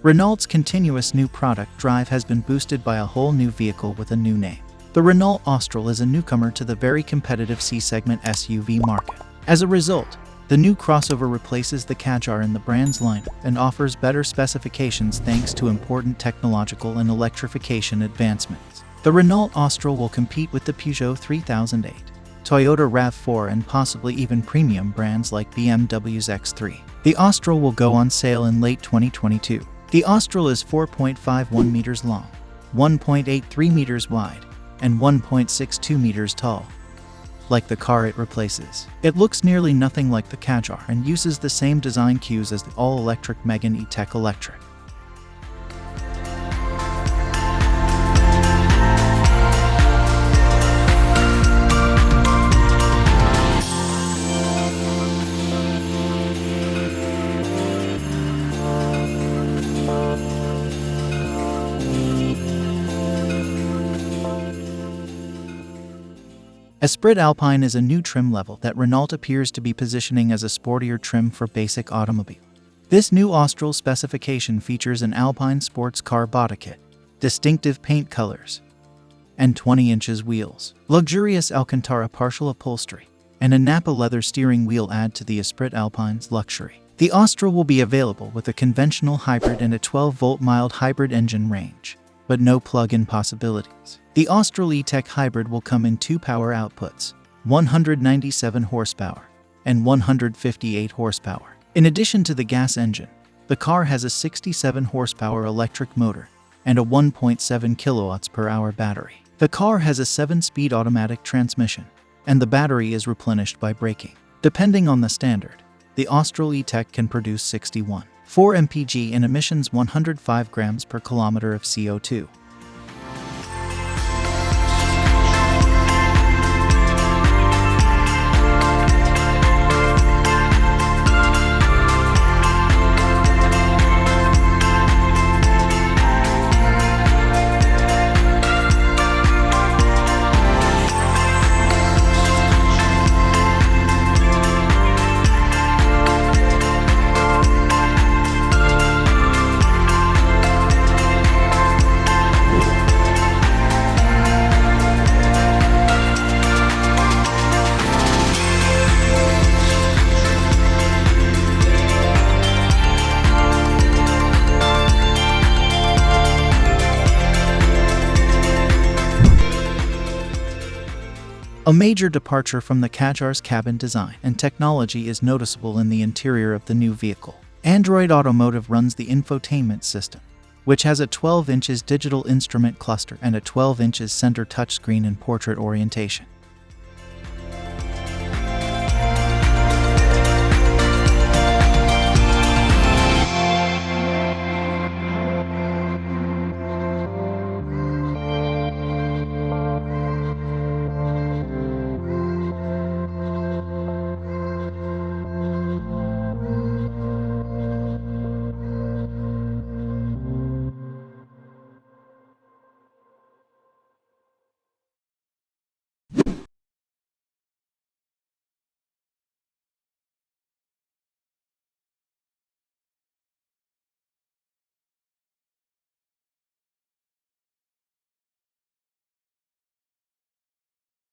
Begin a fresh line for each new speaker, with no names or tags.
Renault's continuous new product drive has been boosted by a whole new vehicle with a new name. The Renault Austral is a newcomer to the very competitive C-segment SUV market. As a result, the new crossover replaces the Kadjar in the brand's lineup and offers better specifications thanks to important technological and electrification advancements. The Renault Austral will compete with the Peugeot 3008, Toyota RAV4 and possibly even premium brands like BMW's X3. The Austral will go on sale in late 2022. The Austral is 4.51 meters long, 1.83 meters wide, and 1.62 meters tall. Like the car it replaces, it looks nearly nothing like the Kadjar and uses the same design cues as the all-electric Megane E-Tech Electric. Esprit Alpine is a new trim level that Renault appears to be positioning as a sportier trim for basic automobile. This new Austral specification features an Alpine sports car body kit, distinctive paint colors, and 20 inches wheels. Luxurious Alcantara partial upholstery and a Napa leather steering wheel add to the Esprit Alpine's luxury. The Austral will be available with a conventional hybrid and a 12-volt mild hybrid engine range, but no plug-in possibilities. The Austral E-Tech Hybrid will come in two power outputs, 197 horsepower and 158 horsepower. In addition to the gas engine, the car has a 67 horsepower electric motor and a 1.7 kilowatts per hour battery. The car has a 7-speed automatic transmission, and the battery is replenished by braking. Depending on the standard, the Austral E-Tech can produce 61.4 mpg and emissions 105 grams per kilometer of CO2. A major departure from the Kadjar's cabin design and technology is noticeable in the interior of the new vehicle. Android Automotive runs the infotainment system, which has a 12 inches digital instrument cluster and a 12 inches center touchscreen in portrait orientation.